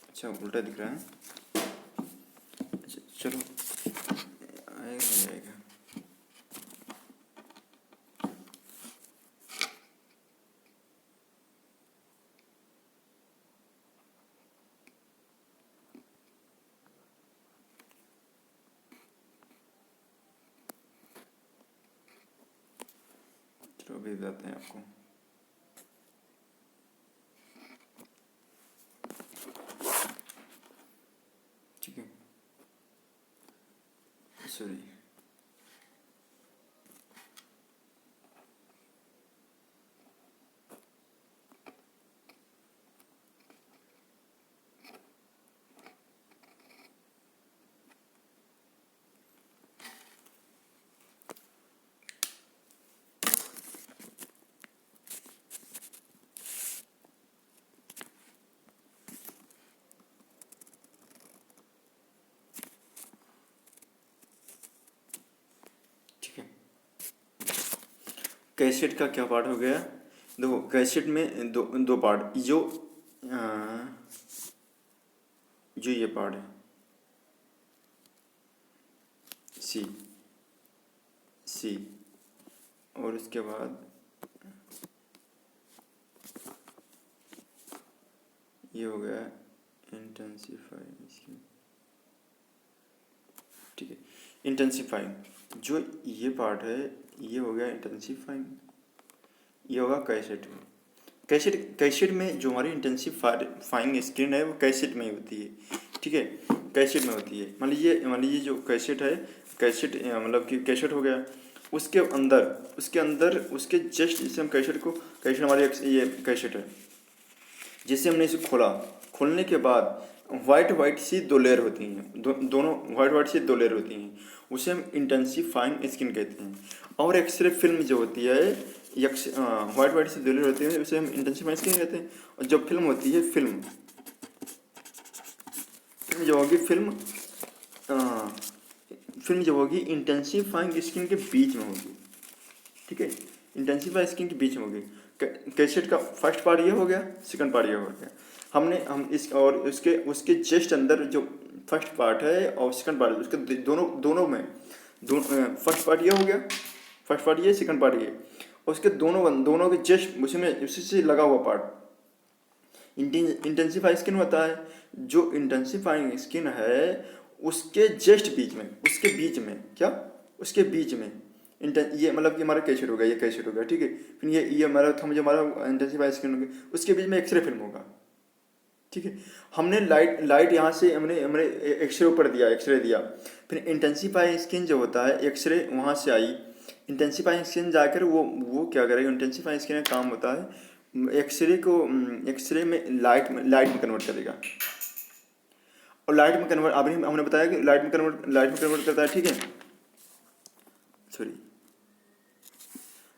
अच्छा उल्टा दिख रहा है, अच्छा चलो आएगा आएगा। चलो अभी बताते हैं आपको। ठीक है, सॉरी, ठीक है। कैसेट का क्या पार्ट हो गया, देखो कैसेट में दो पार्ट, जो ये पार्ट है सी, सी, और उसके बाद ये हो गया इंटेंसिफाई, ठीक है। इंटेंसिफाइंग जो ये पार्ट है ये हो गया इंटेंसिफाइंग, ये होगा कैसेट में। कैसेट में जो हमारी इंटेंसिफाइंग स्क्रीन है वो कैसेट में ही होती है, ठीक है, कैसेट में होती है। मान लीजिए जो कैसेट है, कैसेट मतलब कि कैसेट हो गया, उसके अंदर उसके जस्ट जैसे हम कैसेट हमारी ये कैसेट है, जैसे हमने इसे खोलने के बाद वाइट सी दो लेयर होती हैं, दोनों वाइट सी दो लेयर होती हैं, उसे हम इंटेंसिफाइंग स्किन कहते हैं। और एक्सरे फिल्म जो होती है वाइट सी दो लेयर होती है, उसे हम इंटेंसिफाइंग स्किन कहते हैं। और जब फिल्म होती है, फिल्म जो होगी फिल्म जो होगी इंटेंसिफाइंग स्किन के बीच में होगी, ठीक है, इंटेंसिफाई स्किन के बीच में होगी। कैसेट का फर्स्ट पार्ट ये हो गया, सेकंड पार्ट ये हो गया। हम इस और उसके जस्ट अंदर जो फर्स्ट पार्ट है और सेकंड पार्ट, उसके दोनों में फर्स्ट पार्ट ये हो गया, फर्स्ट पार्ट ये, सेकंड पार्ट ये, उसके दोनों के जस्ट उसी से लगा हुआ पार्ट इंटेंसिफाई स्किन होता है। जो इंटेंसिफाइंग स्किन है उसके जस्ट बीच में, उसके बीच में ये मतलब कि हमारा कैसेट हो गया, ये कैसेट हो गया, ठीक है। फिर ये हमारा जो हमारा इंटेंसिफाई स्किन हो गया, उसके बीच में एक्सरे फिल्म होगा, ठीक है। हमने लाइट यहाँ से हमने एक्सरे ऊपर दिया, एक्सरे दिया, फिर इंटेंसिफाई स्किन जो होता है एक्सरे वहाँ से आई, इंटेंसिफाई स्किन जाकर वो क्या करेगा, इंटेंसिफाई स्किन का काम होता है एक्सरे में लाइट में कन्वर्ट करेगा। और लाइट में कन्वर्ट अभी हमने बताया कि लाइट में कन्वर्ट करता है, ठीक है, सॉरी,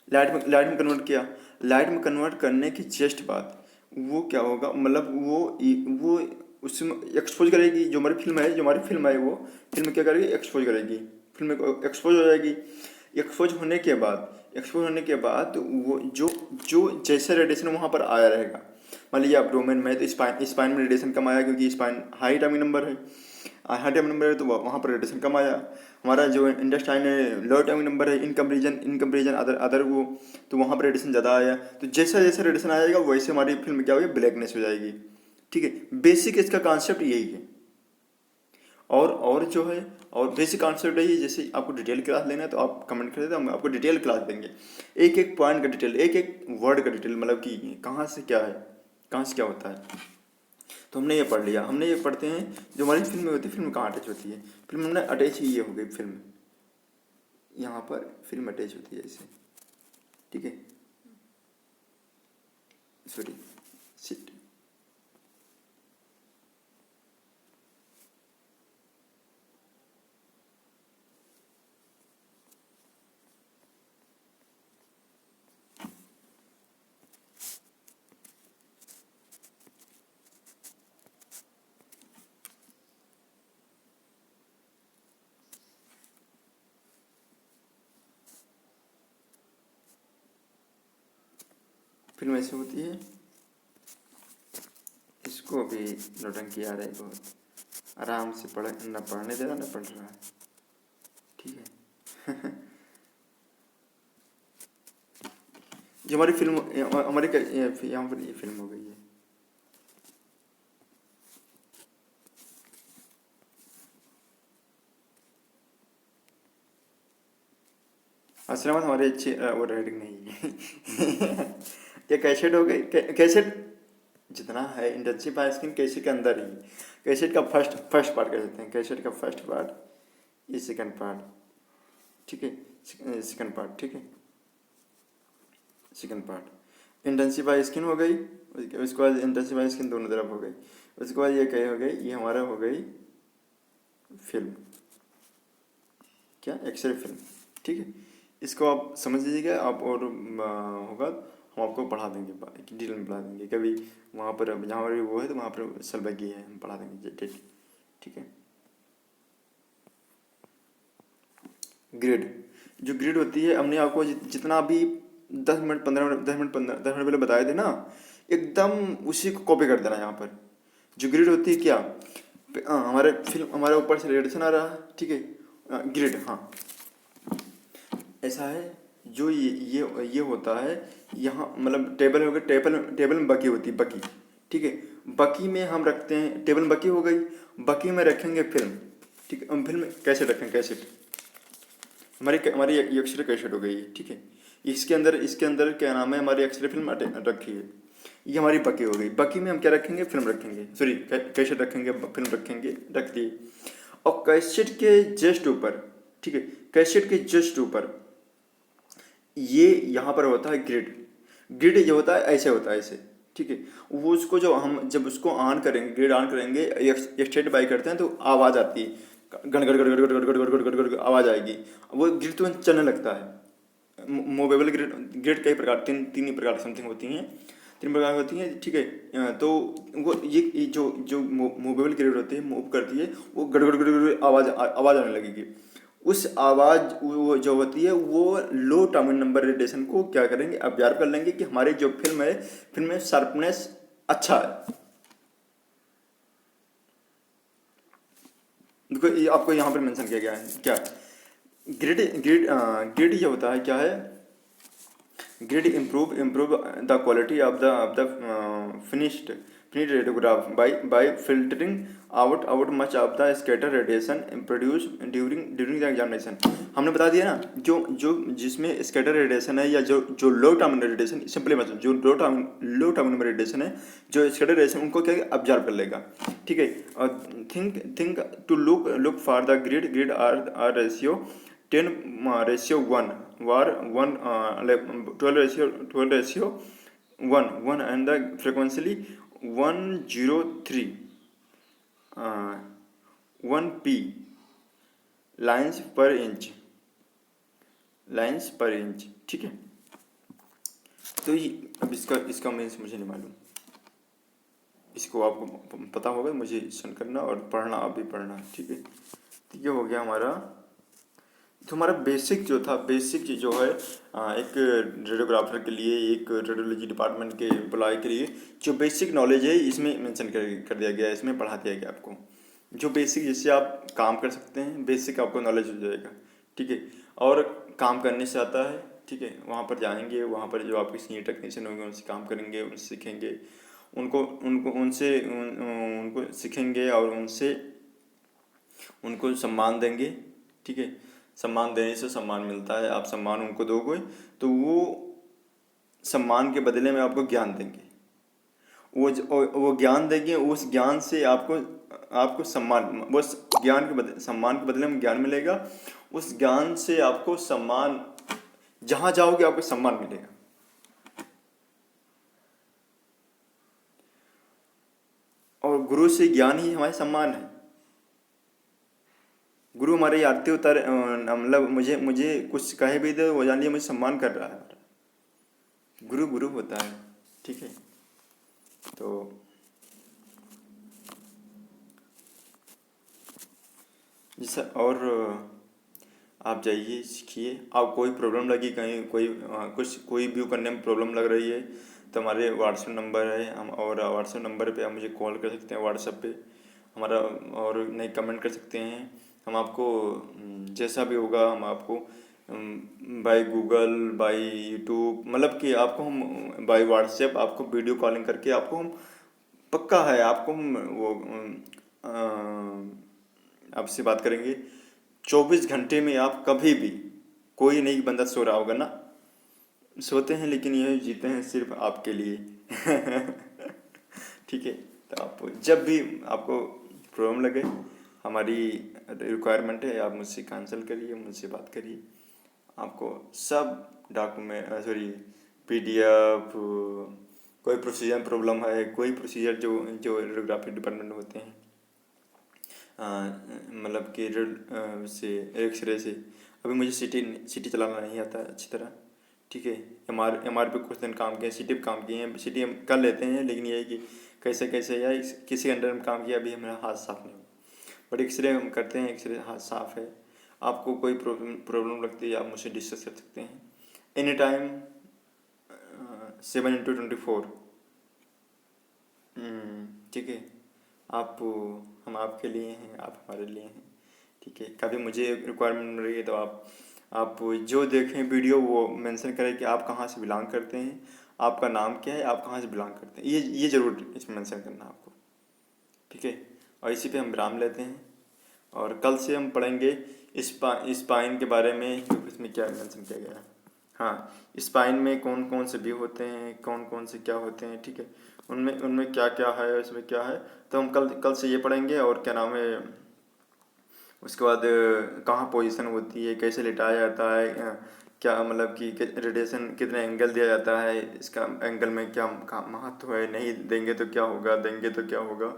लाइट में कन्वर्ट किया। लाइट में कन्वर्ट करने की जस्ट बाद वो क्या होगा, मतलब वो उसमें एक्सपोज करेगी। जो हमारी फिल्म है वो फिल्म क्या करेगी, एक्सपोज करेगी, फिल्म एक्सपोज हो जाएगी। एक्सपोज होने के बाद वो जो जैसा रेडिएशन वहाँ पर आया रहेगा, मान लीजिए एब्डोमेन में तो स्पाइन में रेडिएशन कम आया, क्योंकि स्पाइन हाई एटॉमिक नंबर है, तो वहाँ पर रेडिएशन कम आया। हमारा जो इंटेस्टाइन है लो एटॉमिक नंबर है, इन कंपेरिजन अदर वो, तो वहाँ पर रेडिएशन ज़्यादा आया। तो जैसा रेडिएशन आएगा वैसे हमारी फिल्म क्या होगी, ब्लैकनेस हो जाएगी, ठीक है। बेसिक इसका कॉन्सेप्ट यही है। और जो है और बेसिक कॉन्सेप्ट यही है। जैसे आपको डिटेल क्लास लेना है तो आप कमेंट कर देते, हम आपको डिटेल क्लास देंगे, एक पॉइंट का डिटेल, एक वर्ड का डिटेल, मतलब कि कहाँ से क्या होता है। तो हमने ये पढ़ लिया। हमने ये पढ़ते हैं जो हमारी फिल्म में होती है, फिल्म कहाँ अटैच होती है, फिल्म हमने अटैच ही ये हो गई, फिल्म यहाँ पर फिल्म अटैच होती है ऐसे, ठीक है। Sorry city. फिल्म ऐसी होती है, इसको भी नौटंकी आ रही है बहुत, आराम से पढ़, न पढ़ने दे रहा न पढ़ रहा है, ठीक है। जो हमारी फिल्म, हमारी यहाँ पर ये फिल्म हो गई है। असलमत हमारे अच्छी वो राइटिंग नहीं है। ये कैसेट हो गई, कैसेट जितना है इंटर्नशिप है स्किन कैसेट के अंदर ही, कैसेट का फर्स्ट पार्ट कह सकते हैं, कैसेट का फर्स्ट पार्ट, ये सेकंड पार्ट, ठीक है, सेकंड पार्ट, ठीक है, second part internship by skin हो गई। उसके बाद इंटर्नशिप बाय स्किन दोनों तरफ हो गई। उसके बाद ये क्या हो गई, ये हमारा हो गई फिल्म, क्या एक्सरे फिल्म, ठीक है। इसको आप समझ लीजिएगा आप, और होगा हम आपको पढ़ा देंगे, डिटेल में पढ़ा देंगे कभी, वहाँ पर जहाँ पर वो है तो वहाँ पर सलबगी है, हम पढ़ा देंगे, ठीक है। ग्रेड, जो ग्रेड होती है, हमने आपको जितना भी 10 मिनट 15 मिनट 10 मिनट पहले बताए थे ना, एकदम उसी को कॉपी कर देना यहाँ पर। जो ग्रेड होती है क्या, हमारे फिल्म, हमारे ऊपर से रेडिएशन आ रहा है, ठीक है, ग्रेड, हाँ ऐसा है। जो ये होता है यहाँ, मतलब टेबल हो गया, टेबल में बकी होती है, बकी, ठीक है, बकी में हम रखते हैं, टेबल में बकी हो गई, बकी में रखेंगे फिल्म, ठीक है, हम फिल्म कैसे रखेंगे, कैसेट, हमारी एक्सरे कैसेट हो गई, ठीक है। इसके अंदर क्या नाम है, हमारी एक्सरे फिल्म रखी है, ये हमारी बकी हो गई। बकी में हम क्या रखेंगे, फिल्म रखेंगे, सॉरी कैसेट रखेंगे, फिल्म रखेंगे, रख दी। और कैसेट के जस्ट ऊपर, ठीक है, कैसेट के जस्ट ऊपर ये यहाँ पर होता है ग्रिड, ग्रिड ये होता है, ऐसे होता है, ऐसे, ठीक है। वो उसको जो हम जब उसको ऑन करेंगे, ग्रिड ऑन करेंगे, एक्सटेंड बाई करते हैं तो आवाज़ आती है, गड़ गड़ गड़ गड़ गड़ गड़ गड़ गड़ गड़ आवाज़ आएगी, वो ग्रिड तुरंत चलने लगता है। मूवेबल ग्रिड, ग्रिड कई प्रकार, तीन ही प्रकार समथिंग होती हैं, 3 प्रकार होती हैं, ठीक है। तो वो ये जो मूवेबल ग्रिड होती है, मूव करती है, वो गड़ गड़ गड़ गड़ आवाज़ आने लगेगी। उस आवाज़ वो जो होती है, वो लो टर्मिनल नंबर रेडिएशन को क्या करेंगे, ऑब्जर्व कर लेंगे कि हमारी जो फिल्म है, फिल्म में शार्पनेस अच्छा है। देखो ये आपको यहाँ पर मेंशन किया गया है, क्या ग्रिड ये होता है, क्या है, grid improve the quality of the finished radiograph by filtering out much of the scatter radiation produced during the examination। हमने बता दिया ना, जो जिसमें स्कैटर रेडिएशन है, या जो लो टर्मिनल रेडिएशन, सिंपली मतलब जो लो टर्मिनल रेडिएशन है, जो स्कैटर रेडिएशन उनको क्या ऑब्जर्व कर लेगा, ठीक है। और think to look for the grid are ratio 10:1 war 12:1 and the frequency 103 1p lines per inch, ठीक है। तो ये अब इसका मीन्स मुझे नहीं मालूम, इसको आपको पता होगा, मुझे सुन करना और पढ़ना, आप भी पढ़ना, ठीक है। तो ये हो गया हमारा, तो हमारा बेसिक जो था, बेसिक जो है एक रेडियोग्राफर के लिए, एक रेडियोलॉजी डिपार्टमेंट के एम्प्लॉय के लिए जो बेसिक नॉलेज है, इसमें मेंशन कर दिया गया है, इसमें पढ़ा दिया गया आपको, जो बेसिक जिससे आप काम कर सकते हैं, बेसिक आपको नॉलेज हो जाएगा, ठीक है। और काम करने से आता है, ठीक है, वहाँ पर जाएंगे, वहाँ पर जो आपके सीनियर टेक्नीशियन होंगे उनसे काम करेंगे, उनसे सीखेंगे, उनको सीखेंगे और उनको सम्मान देंगे, ठीक है। सम्मान देने से सम्मान मिलता है, आप सम्मान उनको दोगे तो वो सम्मान के बदले में आपको ज्ञान देंगे, वो ज्ञान देंगे, उस ज्ञान से आपको सम्मान, वो सम्मान के बदले में ज्ञान मिलेगा, उस ज्ञान से आपको सम्मान, जहाँ जाओगे आपको सम्मान मिलेगा। गुरु से ज्ञान ही हमारे सम्मान है। गुरु हमारी आरती उतार मतलब मुझे मुझे कुछ कहे भी तो वो जानिए मुझे सम्मान कर रहा है। गुरु गुरु होता है, ठीक है। तो जी सर, और आप जाइए सीखिए। आप कोई प्रॉब्लम लगी कहीं, कोई कुछ कोई व्यू करने में प्रॉब्लम लग रही है तो हमारे व्हाट्सएप नंबर है, हम और व्हाट्सएप नंबर पे आप मुझे कॉल कर सकते हैं व्हाट्सएप पे हमारा, और नहीं कमेंट कर सकते हैं। हम आपको जैसा भी होगा हम आपको बाय गूगल, बाय यूट्यूब, मतलब कि आपको हम बाय व्हाट्सएप आपको वीडियो कॉलिंग करके आपको हम, पक्का है आपको हम वो आपसे बात करेंगे 24 घंटे में। आप कभी भी, कोई नहीं बंदा सो रहा होगा ना, सोते हैं लेकिन ये जीते हैं सिर्फ आपके लिए। ठीक है। तो आप जब भी आपको प्रॉब्लम लगे, हमारी रिक्वायरमेंट है, आप मुझसे कैंसिल करिए, मुझसे बात करिए। आपको सब डॉक्यूमेंट, सॉरी, पीडीएफ, कोई प्रोसीजर प्रॉब्लम है, कोई प्रोसीजर जो जो रेडियोग्राफी डिपार्टमेंट में होते हैं, मतलब कि से एक्सरे से, अभी मुझे सीटी चलाना नहीं आता अच्छी तरह, ठीक है। एमआर पे कुछ दिन काम किया, सीटी पे काम किए हैं, सीटी हम कर लेते हैं, लेकिन ये है कि कैसे कैसे या किसी अंडर में काम किया अभी हमारा हाथ साफ नहीं हुआ, बट एक्सरे हम करते हैं, एक्सरे हाथ साफ है। आपको कोई प्रॉब्लम लगती है आप मुझसे डिस्कस कर सकते हैं एनी टाइम, 7x24। ठीक है। आप, हम आपके लिए हैं, आप हमारे लिए हैं, ठीक है। कभी मुझे रिक्वायरमेंट मिल रही है तो आप जो देखें वीडियो वो मेंशन करें कि आप कहाँ से बिलोंग करते हैं, आपका नाम क्या है, आप कहाँ से बिलोंग करते हैं, ये ज़रूर इसमें मेंशन करना आपको, ठीक है। और इसी पे हम विराम लेते हैं, और कल से हम पढ़ेंगे स्पाइन के बारे में, तो इसमें क्या मेंशन किया गया है। हाँ, स्पाइन में कौन कौन से व्यू होते हैं, कौन कौन से क्या होते हैं, ठीक है। उनमें उनमें क्या क्या है, उसमें क्या है, तो हम कल से ये पढ़ेंगे। और क्या नाम है, उसके बाद कहाँ पोजीशन होती है, कैसे लिटाया जाता है, क्या मतलब कि रेडिएशन कितने एंगल दिया जाता है, इसका एंगल में क्या महत्व है, नहीं देंगे तो क्या होगा, देंगे तो क्या होगा,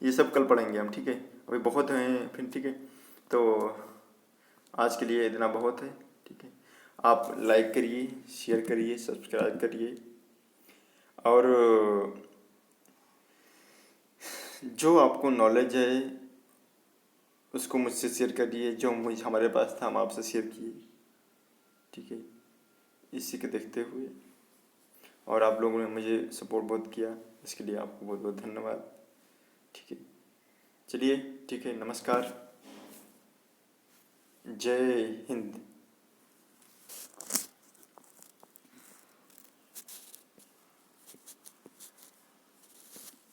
ये सब कल पढ़ेंगे हम, ठीक है। अभी बहुत हैं फिर, ठीक है। तो आज के लिए इतना बहुत है, ठीक है। आप लाइक करिए, शेयर करिए, सब्सक्राइब करिए, और जो आपको नॉलेज है उसको मुझसे शेयर करिए, जो मुझे हमारे पास था हम आपसे शेयर किए, ठीक है। इसी के देखते हुए, और आप लोगों ने मुझे सपोर्ट बहुत किया, इसके लिए आपको बहुत बहुत धन्यवाद, ठीक है। चलिए, ठीक है, नमस्कार, जय हिंद।